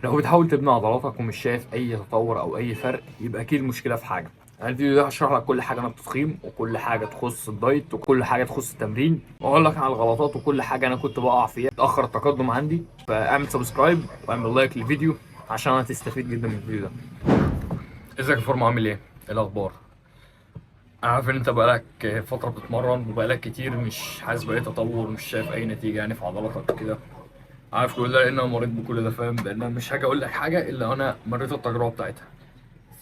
لو بتحاول تبني عضلاتك ومش شايف اي تطور او اي فرق، يبقى اكيد المشكله في حاجه. أنا الفيديو ده هشرح لك كل حاجه عن التضخيم، وكل حاجه تخص الدايت، وكل حاجه تخص التمرين، واقول لك عن الغلطات وكل حاجه انا كنت بقع فيها تاخر التقدم عندي. فاعمل سبسكرايب واعمل لايك للفيديو عشان هتستفيد جدا من الفيديو ده. ازيك يا فورما؟ عامل ايه؟ ايه الاخبار؟ انا عارف ان انت بقالك فتره بتتمرن وبقالك كتير مش حاسس باي تطور، مش شايف اي نتيجه يعني في عضلاتك كده. عارف كل ده لان انا مريت بكل ده، فاهم؟ لان انا مش هاجي اقول لك حاجه الا انا مريت التجربه بتاعتها.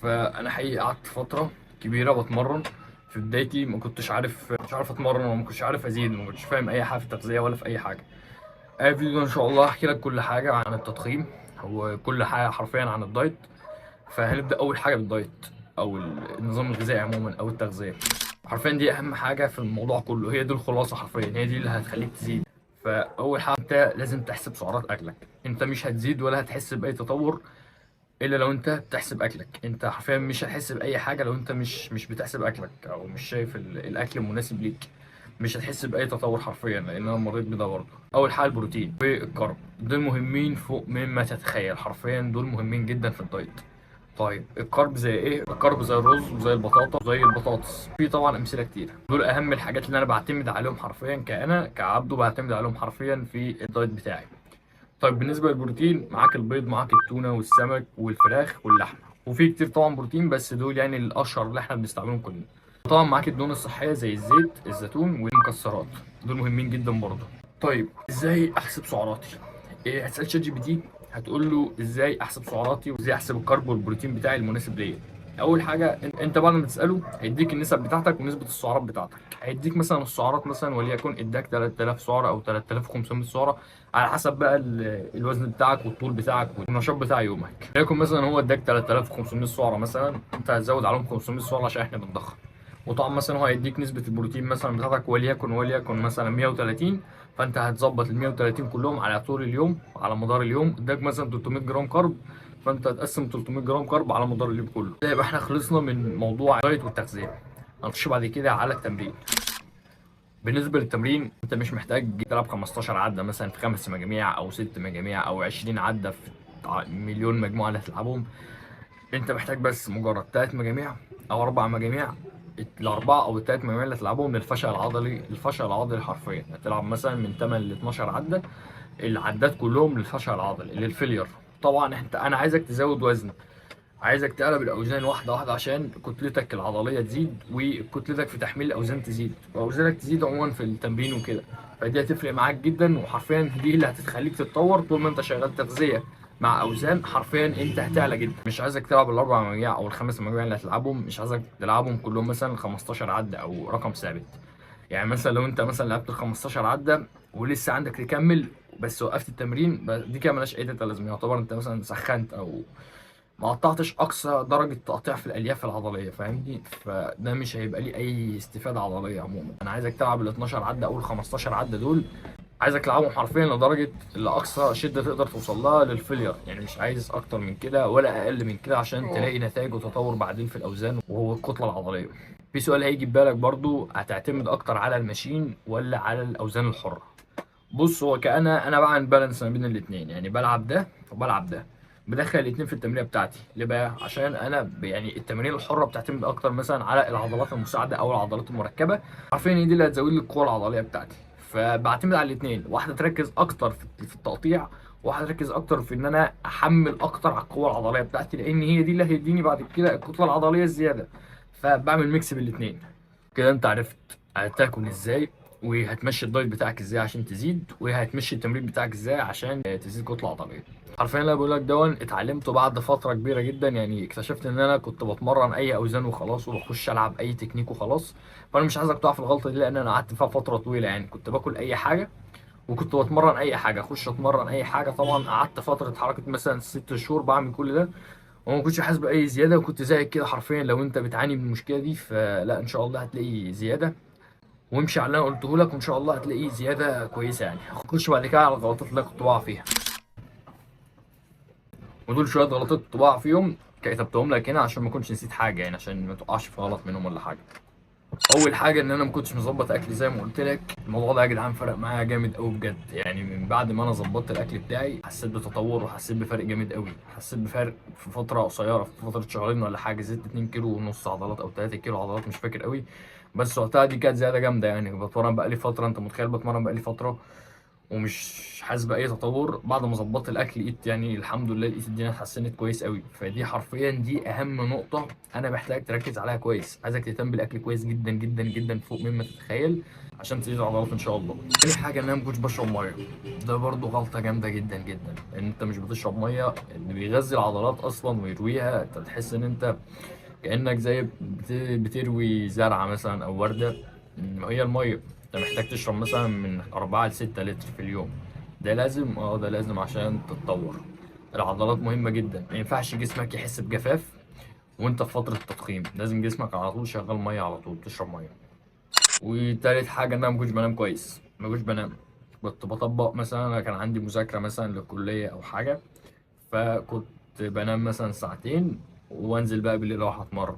فانا حقيقي قعدت فتره كبيره بتمرن. في بدايتي ما كنتش عارف، مش عارف اتمرن، وما كنتش عارف ازيد، ما كنتش فاهم اي حاجه في التغذيه ولا في اي حاجه. اي فيديو ان شاء الله احكي لك كل حاجه عن التضخيم وكل حاجه حرفيا عن الدايت. فهنبدا اول حاجه بالدايت، او النظام الغذائي عموما، او التغذيه. حرفيا دي اهم حاجه في الموضوع كله، هي دي الخلاصه حرفيا، هي دي اللي هتخليك تزيد. فاول حاجه انت لازم تحسب سعرات اكلك. انت مش هتزيد ولا هتحس باي تطور الا لو انت بتحسب اكلك. انت حرفيا مش هتحس باي حاجه لو انت مش بتحسب اكلك، او مش شايف الاكل المناسب ليك. مش هتحس باي تطور حرفيا، لان انا مريت بده برضه. اول حاجه البروتين والكرب، دول مهمين فوق مما تتخيل، حرفيا دول مهمين جدا في الدايت. طيب الكرب زي ايه؟ الكرب زي الرز وزي البطاطا وزي البطاطس، في طبعا امثله كتير. دول اهم الحاجات اللي انا بعتمد عليهم حرفيا، كأنا كعبده بعتمد عليهم حرفيا في الدايت بتاعي. طيب بالنسبه للبروتين، معاك البيض، معاك التونه والسمك والفراخ واللحمه، وفي كتير طبعا بروتين، بس دول يعني الاشهر اللي احنا بنستعملهم كلنا. طبعا معاك الدهون الصحيه زي الزيت، الزيتون والمكسرات، دول مهمين جدا برضه. طيب ازاي احسب سعراتي؟ ايه؟ هتسال شات جي بي تي، هتقول له ازاي احسب سعراتي وازاي احسب الكرب والبروتين بتاعي المناسب ليا. اول حاجه انت بعد ما تساله هيديك النسب بتاعتك ونسبه السعرات بتاعتك. هيديك مثلا السعرات، مثلا وليكن اداك 3000 سعره او 3500 سعره، على حسب بقى الوزن بتاعك والطول بتاعك والنشاط بتاع يومك. وليكن مثلا هو اداك 3500 سعره، مثلا انت هتزود عليهم 500 سعره عشان احنا بنضخم. وطبعا مثلا هو هيديك نسبه البروتين مثلا بتاعتك وليكن مثلا 130. فانت هتظبط ال 130 كلهم على طول اليوم، على مدار اليوم. اداك مثلا 300 جرام كارب، فانت هتقسم 300 جرام كارب على مدار اليوم كله. كده يبقى احنا خلصنا من موضوع الدايت والتغذيه. هنخش بعد كده على التمرين. بالنسبه للتمرين، انت مش محتاج تلعب 15 عده مثلا في 5 مجاميع او 6 مجاميع او 20 عده في مليون مجموعه اللي هتلعبهم. انت محتاج بس مجرد 3 مجاميع او 4 مجاميع. الاربعه او ال3 مجاميع اللي هتلعبهم للفشل العضلي. الفشل العضلي حرفيا هتلعب مثلا من 8 ل 12 عده، العدات كلهم للفشل العضلي، للفيلير. طبعا انا عايزك تزود وزن، عايزك تقلب الاوزان واحده واحده عشان كتلتك العضليه تزيد، وكتلتك في تحميل الاوزان تزيد، واوزانك تزيد عموما في التمرين وكده. فدي هتفرق معاك جدا، وحرفيا دي اللي هتخليك تتطور طول ما انت شغال تغذيه مع اوزان. حرفيا انت هتعلى جدا. مش عايزك تلعب ال4 مجاميع او ال5 مجاميع اللي هتلعبهم، مش عايزك تلعبهم كلهم مثلا 15 عده او رقم ثابت. يعني مثلا لو انت مثلا لعبت ال 15 عده ولسه عندك تكمل، بس وقفت التمرين، دي كده ملهاش اي لازمه. يعتبر انت مثلا سخنت، او ما قطعتش اقصى درجه تقطيع في الالياف العضليه، فاهمني؟ فده مش هيبقى ليه اي استفاده عضليه عموما. انا عايزك تلعب ال 12 عده او ال 15 عده دول، عايزك تلعبهم حرفيا لدرجه لاقصى شده تقدر توصل لها للفيلير. يعني مش عايز اكتر من كده ولا اقل من كده، عشان تلاقي نتائج وتطور بعدين في الاوزان وهو الكتله العضليه. في سؤال هيجي في بالك برضو، هتعتمد اكتر على الماشين ولا على الاوزان الحره؟ بص، هو انا بعمل بالانس ما بين الاثنين، يعني بلعب ده وبلعب ده. بدخل الاثنين في التمرينه بتاعتي. ليه بقى؟ عشان انا يعني التمارين الحره بتعتمد اكتر مثلا على العضلات المساعده او العضلات المركبه. عارفين دي اللي هتزود لي القوه العضليه بتاعتي. فبعتمد على الاثنين، واحده تركز اكتر في التقطيع، وواحده تركز اكتر في ان انا احمل اكتر على القوه العضليه بتاعتي، لان هي دي اللي هيديني بعد كده الكتله العضليه الزياده. فبعمل ميكس بالاثنين. كده انت عرفت هتاكل ازاي، وهتمشي الدايت بتاعك ازاي عشان تزيد، وهتمشي التمرين بتاعك ازاي عشان تزيد كتله عضليه. حرفيا اللي بقول لك دون اتعلمته بعد فتره كبيره جدا. يعني اكتشفت ان انا كنت بتمرن اي اوزان وخلاص، وبخش العب اي تكنيك وخلاص. فانا مش عايزك تقع في الغلطه دي، لان انا قعدت فيها فتره طويله. يعني كنت باكل اي حاجه، وكنت بتمرن اي حاجه، اخش اتمرن اي حاجه. طبعا قعدت فتره حركه مثلا 6 شهور بعمل كل ده، وما كنتش حاسس باي زياده، وكنت زيك كده حرفيا. لو انت بتعاني من المشكله دي، فلا ان شاء الله هتلاقي زياده. وامشي على اللي انا قلته لك، وان شاء الله هتلاقيه زياده كويسه. يعني هخش بعد كده على الغلطات اللي انا كنت بقع فيها. ودول شويه غلطات كنت بقع فيهم، كتبتهم لك هنا عشان ما اكونش نسيت حاجه، يعني عشان ما تقعش في غلط منهم ولا حاجه. اول حاجه ان انا ما كنتش مظبط اكلي زي ما قلت لك. الموضوع ده يا جدعان فرق معايا جامد قوي بجد. يعني من بعد ما انا ظبطت الاكل بتاعي حسيت بتطور وحسيت بفرق جامد قوي. حسيت بفرق في فتره قصيره، في فتره شهرين ولا حاجه، زدت 2 كيلو ونص عضلات او 3 كيلو عضلات مش فاكر قوي. بس وقتها دي كانت زياده جامده. يعني بتمرن بقالي فتره، انت متخيل بتمرن بقالي فتره ومش حاسس باي تطور. بعد ما ظبطت الاكل لقيت يعني الحمد لله لقيت الدنيا اتحسنت كويس قوي. فدي حرفيا دي اهم نقطه انا محتاج تركز عليها كويس. عايزك تهتم بالاكل كويس جدا جدا جدا فوق مما تتخيل عشان تزيد عضلات ان شاء الله. تاني حاجه ان انا ما كنتش بشرب ميه. ده برضو غلطه جامده جدا جدا. ان انت مش بتشرب ميه اللي بيغذي العضلات اصلا ويرويها. انت بتحس ان انت كانك زي بتروي زرعه مثلا او ورده. هي الميه انت محتاج تشرب مثلا من 4 ل 6 لتر في اليوم. ده لازم، ده لازم عشان تتطور. العضلات مهمة جدا. ما ينفعش جسمك يحس بجفاف وانت في فترة التضخيم. لازم جسمك على طول شغال مية، على طول بتشرب مية. وتالت حاجة ان انا ما كنتش بنام كويس. ما كنتش بنام. كنت بطبق مثلا، انا كان عندي مذاكرة مثلا للكلية او حاجة، فكنت بنام مثلا ساعتين وانزل بقى بالليل اروح اتمرن.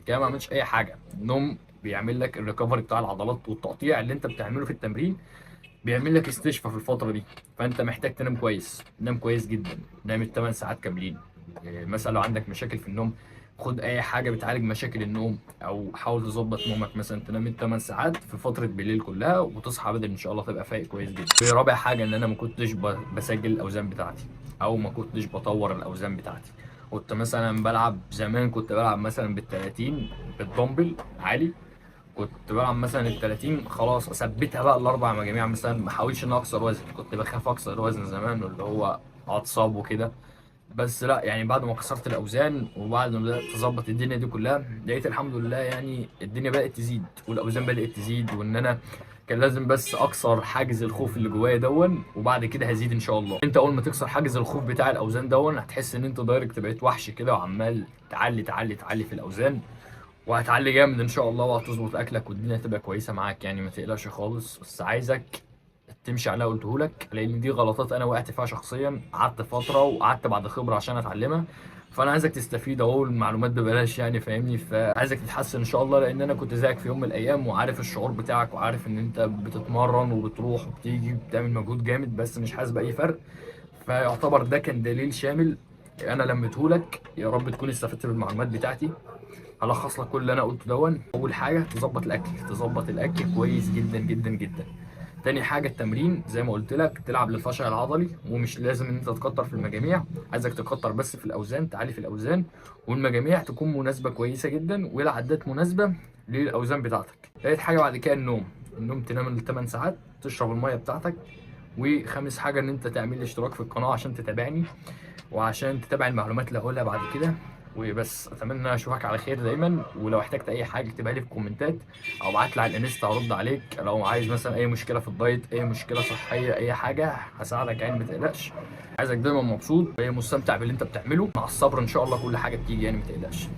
كده ما عملتش اي حاجة. النوم بيعمل لك الريكفري بتاع العضلات، والتقطيع اللي انت بتعمله في التمرين بيعمل لك استشفاء في الفترة دي. فأنت محتاج تنام كويس، نام كويس جدا. نام ال8 ساعات كاملين. مثلا لو عندك مشاكل في النوم خد أي حاجة بتعالج مشاكل النوم، أو حاول تظبط نومك. مثلا تنام ال8 ساعات في فترة بالليل كلها وتصحى بدري إن شاء الله تبقى فايق كويس جدا. رابع حاجة إن أنا ما كنتش بسجل الأوزان بتاعتي، أو ما كنتش بطور الأوزان بتاعتي. كنت مثلا بلعب زمان، كنت بلعب مثلا بال30 بالدمبل عالي. كنت بلعب مثلا ال 30 خلاص اثبتها بقى الاربع مجاميع. مثلا ما احاولش ان أنا اكسر وزن. كنت بخاف اكسر وزن زمان اللي هو اتصاب وكده. بس لا، يعني بعد ما كسرت الاوزان وبعد ما بدات تظبط الدنيا دي كلها لقيت الحمد لله يعني الدنيا بدات تزيد والاوزان بدات تزيد. وان انا كان لازم بس اكسر حاجز الخوف اللي جوايا دون، وبعد كده هزيد ان شاء الله. انت اول ما تكسر حاجز الخوف بتاع الاوزان دون هتحس ان انت دايركت بقيت وحش كده وعمال تعلي تعلي تعلي في الاوزان. وهتعلي جامد ان شاء الله وهتظبط اكلك والدنيا هتبقى كويسه معاك. يعني ما تقلقش خالص. بس عايزك تمشي على اللي قلته لك، لان دي غلطات انا وقعت فيها شخصيا. قعدت فتره وقعدت بعد خبره عشان اتعلمها. فانا عايزك تستفيد اهو، المعلومات ببلاش يعني فاهمني. فعايزك تتحسن ان شاء الله، لان انا كنت زيك في يوم من الايام وعارف الشعور بتاعك وعارف ان انت بتتمرن وبتروح وبتيجي بتعمل مجهود جامد بس مش حاسس باي فرق. فيعتبر ده كان دليل شامل انا لميتهولك. يا رب تكون استفدت بالمعلومات بتاعتي. هلخص لك كل اللي انا قلته دون. اول حاجه تظبط الاكل، تظبط الاكل كويس جدا جدا جدا. تاني حاجه التمرين زي ما قلت لك، تلعب للفشل العضلي. ومش لازم ان انت تكتر في المجاميع، عايزك تكتر بس في الاوزان، تعلي في الاوزان. والمجاميع تكون مناسبه كويسه جدا والعدات مناسبه للاوزان بتاعتك. تالت حاجه بعد كده النوم. النوم تنام ال8 ساعات، تشرب الميه بتاعتك. وخامس حاجه ان انت تعمل لي اشتراك في القناه عشان تتابعني وعشان تتابع المعلومات اللي هقولها بعد كده. وبس اتمنى ان انا اشوفك على خير دايما. ولو احتجت اي حاجه اكتبها لي في الكومنتات او ابعت لي على الانستا هرد عليك. لو عايز مثلا اي مشكله في الدايت، اي مشكله صحيه، اي حاجه هساعدك يعني ما تقلقش. عايزك دايما مبسوط ومستمتع باللي انت بتعمله. مع الصبر ان شاء الله كل حاجه بتيجي يعني ما تقلقش.